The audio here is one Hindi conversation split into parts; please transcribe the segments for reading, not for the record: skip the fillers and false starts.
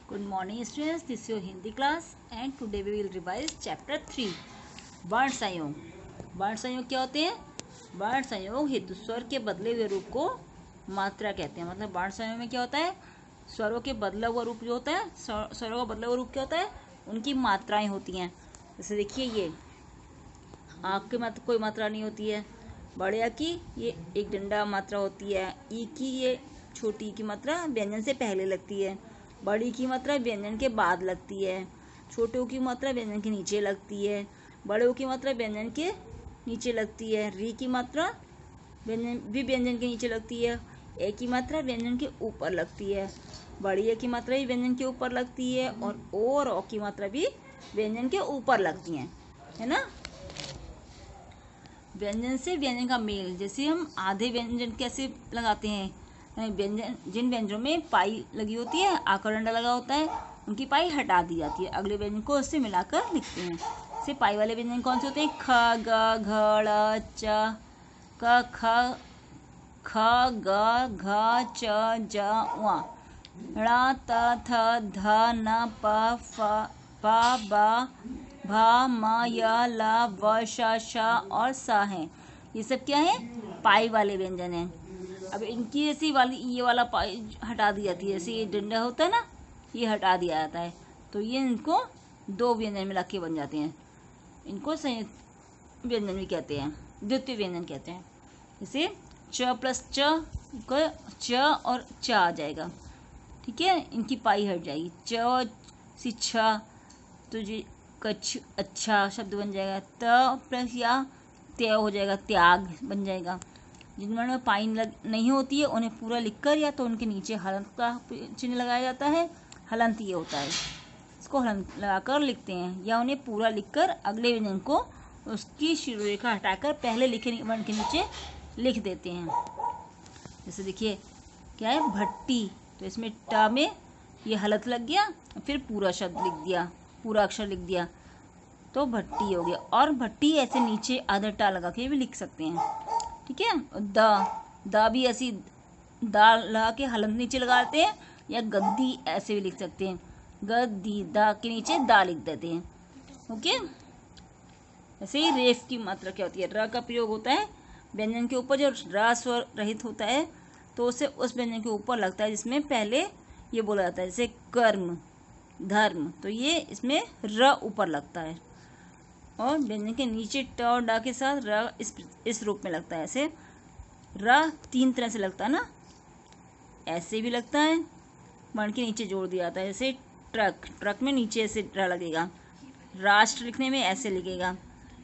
Good morning students, this is your Hindi class and today we will revise chapter 3 वर्ण संयोग। वर्ण संयोग क्या होते हैं? वर्ण संयोग हेतु स्वर के बदले हुए रूप को मात्रा कहते हैं। मतलब वर्ण संयोग में क्या होता है, स्वरों के बदला हुआ रूप जो होता है, स्वरों का बदला हुआ रूप क्या होता है, उनकी मात्राएं होती हैं। जैसे देखिए ये आँख की मात्रा कोई मात्रा नहीं होती है, बड़े आ की ये एक डंडा मात्रा होती है, ई की ये छोटी की मात्रा व्यंजन से पहले लगती है, बड़ी की मात्रा व्यंजन के बाद लगती है, छोटे की मात्रा व्यंजन के नीचे लगती है, बड़े की मात्रा व्यंजन के नीचे लगती है, री की मात्रा व्यंजन के नीचे लगती है, ए की मात्रा व्यंजन के ऊपर लगती है, बड़ी ए की मात्रा भी व्यंजन के ऊपर लगती है और ओ और औ की मात्रा भी व्यंजन के ऊपर लगती हैं, है ना। व्यंजन से व्यंजन का मेल, जैसे हम आधे व्यंजन कैसे लगाते हैं, व्यंजन जिन व्यंजनों में पाई लगी होती है, आकर डंडा लगा होता है, उनकी पाई हटा दी जाती है, अगले व्यंजन को उससे मिलाकर लिखते हैं। जैसे पाई वाले व्यंजन कौन से होते हैं? ख, ग, घ, ड़, च, क, ख, ख, ग, घ, च, ज, व, ण, त, थ, ध, न, प, फ, प, ब, भ, म, य, ल, व, श और स हैं। ये सब क्या है? पाई वाले व्यंजन हैं। अब इनकी ऐसी वाली ये वाला पाई हटा दी जाती है, जैसे ये डंडा होता है ना, ये हटा दिया जाता है, तो ये इनको दो व्यंजन मिला के बन जाते हैं। इनको संयुक्त व्यंजन भी कहते हैं, द्वितीय व्यंजन कहते हैं। जैसे च प्लस च का च और च आ जाएगा, ठीक है, इनकी पाई हट जाएगी। च सी छ तो जी कच्छ अच्छा शब्द बन जाएगा। त प्लस या त्य हो जाएगा, त्याग बन जाएगा। जिन वर्णों में पाई नहीं होती है उन्हें पूरा लिखकर या तो उनके नीचे हलंत का चिन्ह लगाया जाता है, हलंत ये होता है, इसको हलंत लगाकर लिखते हैं, या उन्हें पूरा लिखकर अगले व्यंजन को उसकी शिरोरेखा हटाकर पहले लिखे वर्ण के नीचे लिख देते हैं। जैसे देखिए क्या है, भट्टी, तो इसमें ट में ये हलंत लग गया, फिर पूरा शब्द लिख दिया, पूरा अक्षर लिख दिया, तो भट्टी हो गया। और भट्टी ऐसे नीचे आधा टा लगा के भी लिख सकते हैं, ठीक है। द भी ऐसी दा लगा के हलंत नीचे लगाते हैं, या गद्दी ऐसे भी लिख सकते हैं, गद्दी, दा के नीचे दा लिख देते हैं, ओके। ऐसे ही रेफ की मात्रा क्या होती है, र का प्रयोग होता है व्यंजन के ऊपर, जो र स्वर रहित होता है तो उसे उस व्यंजन के ऊपर लगता है जिसमें पहले ये बोला जाता है, जैसे कर्म, धर्म, तो ये इसमें र ऊपर लगता है, और व्यंजन के नीचे ट और डा के साथ र इस रूप में लगता है। ऐसे र तीन तरह से लगता है ना, ऐसे भी लगता है, वर्ण के नीचे जोड़ दिया जाता है, जैसे ट्रक, ट्रक में नीचे ऐसे र लगेगा, राष्ट्र लिखने में ऐसे लिखेगा,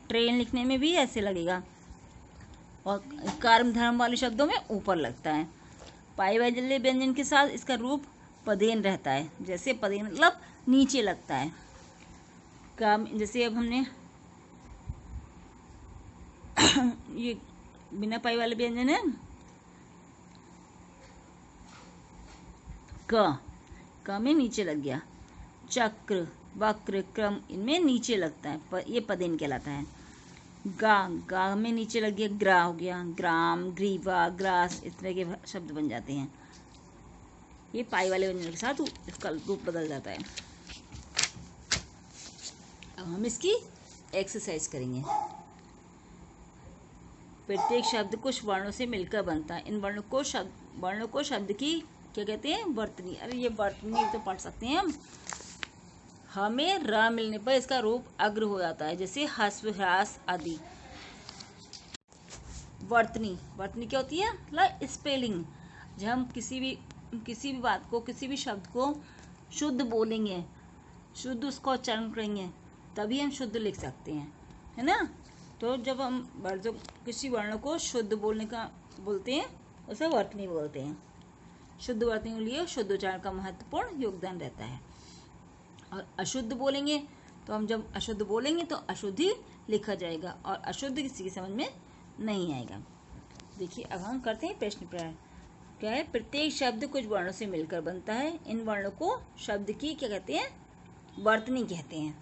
ट्रेन लिखने में भी ऐसे लगेगा, और कर्म धर्म वाले शब्दों में ऊपर लगता है। पाई वाले व्यंजन के साथ इसका रूप पदेन रहता है, जैसे पदेन मतलब नीचे लगता है। काम जैसे अब हमने ये बिना पाई वाले व्यंजन है, क में नीचे लग गया, चक्र, वक्र, क्रम, इनमें नीचे लगता है, ये पदेन कहलाता है। गा में नीचे लग गया, ग्रा हो गया, ग्राम, ग्रीवा, ग्रास, इस तरह के शब्द बन जाते हैं। ये पाई वाले व्यंजन के साथ इसका रूप बदल जाता है। अब हम इसकी एक्सरसाइज करेंगे। प्रत्येक शब्द कुछ वर्णों से मिलकर बनता है। इन वर्णों को शब्द की क्या कहते हैं? वर्तनी। अरे ये वर्तनी तो पढ़ सकते हैं हम। हमें र मिलने पर इसका रूप अग्र हो जाता है, जैसे ह्रस्व, ह्रास आदि। वर्तनी क्या होती है? मतलब स्पेलिंग। जब हम किसी भी बात को, किसी भी शब्द को शुद्ध बोलेंगे, शुद्ध उसका उच्चारण करेंगे, तभी हम शुद्ध लिख सकते हैं, है ना। तो जब हम किसी वर्ण को शुद्ध बोलने का बोलते हैं, उसे वर्तनी बोलते हैं। शुद्ध वर्तनी के लिए शुद्ध उच्चारण का महत्वपूर्ण योगदान रहता है। और अशुद्ध बोलेंगे तो हम जब अशुद्ध बोलेंगे तो अशुद्ध ही लिखा जाएगा, और अशुद्ध किसी की समझ में नहीं आएगा। देखिए अब हम करते हैं प्रश्न प्रकार। क्या है? प्रत्येक शब्द कुछ वर्णों से मिलकर बनता है। इन वर्णों को शब्द की क्या कहते हैं? वर्तनी कहते हैं।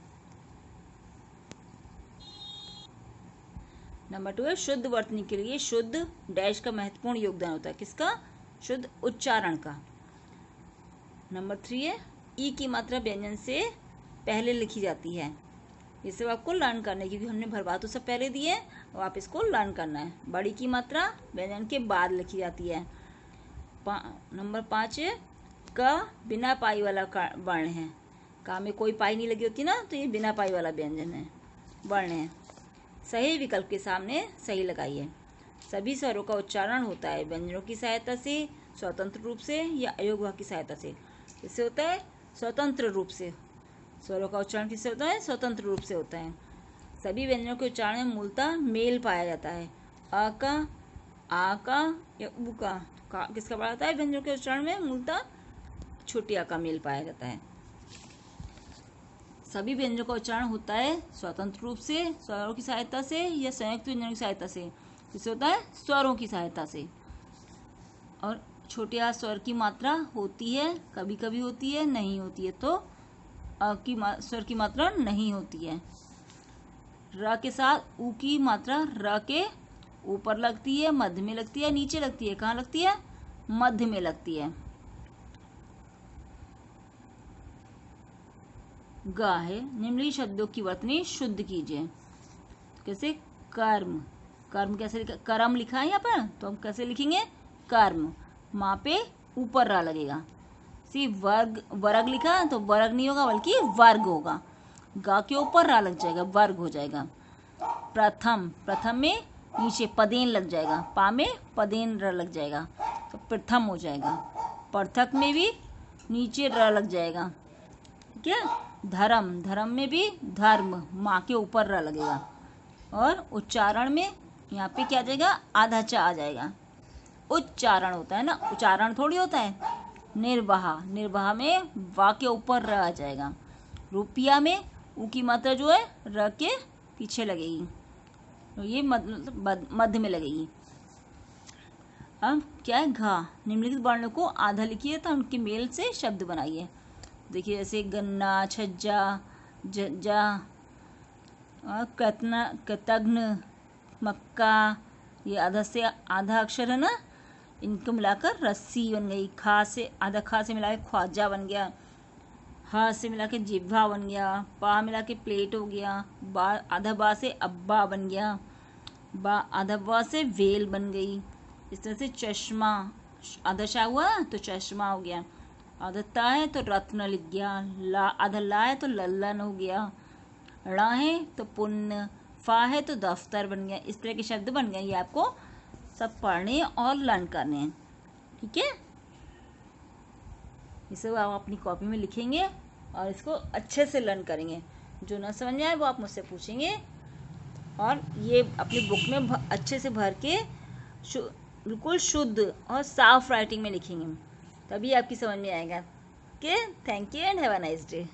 नंबर 2 है शुद्ध वर्तनी के लिए शुद्ध डैश का महत्वपूर्ण योगदान होता है। किसका? शुद्ध उच्चारण का। नंबर 3 है ई की मात्रा व्यंजन से पहले लिखी जाती है। ये सब आपको लर्न करना है, क्योंकि हमने भरवा तो सब पहले दिए हैं और आप इसको लर्न करना है। बड़ी की मात्रा व्यंजन के बाद लिखी जाती है। नंबर 5 है क बिना पाई वाला वर्ण है। का में कोई पाई नहीं लगी होती ना, तो ये बिना पाई वाला व्यंजन है, वर्ण है। सही विकल्प के सामने सही लगाइए। सभी स्वरों का उच्चारण होता है व्यंजनों की सहायता से, स्वतंत्र रूप से या अयोग वाक्य की सहायता से। इससे होता है स्वतंत्र रूप से। स्वरों का उच्चारण किससे होता है? स्वतंत्र रूप से होता है। सभी व्यंजनों के उच्चारण में मूलतः मेल पाया जाता है। अ का, आ का या उ का किसका पाया जाता है? व्यंजनों के उच्चारण में मूलतः छोटी आ का मेल पाया जाता है। सभी व्यंजनों का उच्चारण होता है स्वतंत्र रूप से, स्वरों की सहायता से या संयुक्त व्यंजनों की सहायता से। जिससे होता है स्वरों की सहायता से। और छोटे आ स्वर की मात्रा होती है, कभी कभी होती है, नहीं होती है तो स्वर की मात्रा नहीं होती है। र के साथ ऊ की मात्रा र के ऊपर लगती है, मध्य में लगती है, नीचे लगती है। कहाँ लगती है? मध्य में लगती है। ग है निम्नलिखित शब्दों की वर्तनी शुद्ध कीजिए। कैसे? कर्म। कर्म कैसे लिखा? कर्म लिखा है यहाँ पर, तो हम कैसे लिखेंगे? कर्म। माँ पे ऊपर रा लगेगा। सी वर्ग, वर्ग लिखा है तो वर्ग नहीं होगा बल्कि वर्ग होगा। गा के ऊपर रा लग जाएगा, वर्ग हो जाएगा। प्रथम, प्रथम में नीचे पदेन लग जाएगा, पा में पदेन र लग जाएगा तो प्रथम हो जाएगा। पृथक में भी नीचे र लग जाएगा, ठीक है। धर्म, धर्म में भी धर्म, माँ के ऊपर र लगेगा। और उच्चारण में यहाँ पे क्या आ जाएगा? आधा चा आ जाएगा। उच्चारण होता है ना, उच्चारण थोड़ी होता है। निर्वाहा, निर्वाहा में वा के ऊपर र आ जाएगा। रुपया में ऊ की मात्रा जो है र के पीछे लगेगी, तो ये मध्य में लगेगी। अब क्या है? घा। निम्नलिखित वर्णों को आधा लिखिए तो उनके मेल से शब्द बनाइए। देखिए जैसे गन्ना, छज्जा, जज्जा, कतना, कृतघ्न, मक्का, ये आधा से आधा अक्षर है ना, इनको मिलाकर रस्सी बन गई। खा से आधा खा से मिला के ख्वाजा बन गया। हा से मिला के जिह्वा बन गया। पा मिला के प्लेट हो गया। बा आधा बा से अब्बा बन गया। बा आधा बा से वेल बन गई। इस तरह से चश्मा, आधा शा हुआ तो चश्मा हो गया। आधा ता है तो रत्न लिख गया। ला, आधा ला है तो लल्लन हो गया। ड़ा है तो पुण्य, फा है तो दफ्तर बन गया। इस तरह के शब्द बन गए। ये आपको सब पढ़ने और लर्न करने हैं, ठीक है। ये सब आप अपनी कॉपी में लिखेंगे और इसको अच्छे से लर्न करेंगे। जो ना समझ में आए वो आप मुझसे पूछेंगे और ये अपनी बुक में अच्छे से भर के बिल्कुल शुद्ध और साफ राइटिंग में लिखेंगे, तभी आपकी समझ में आएगा। Okay, thank you and have a nice day.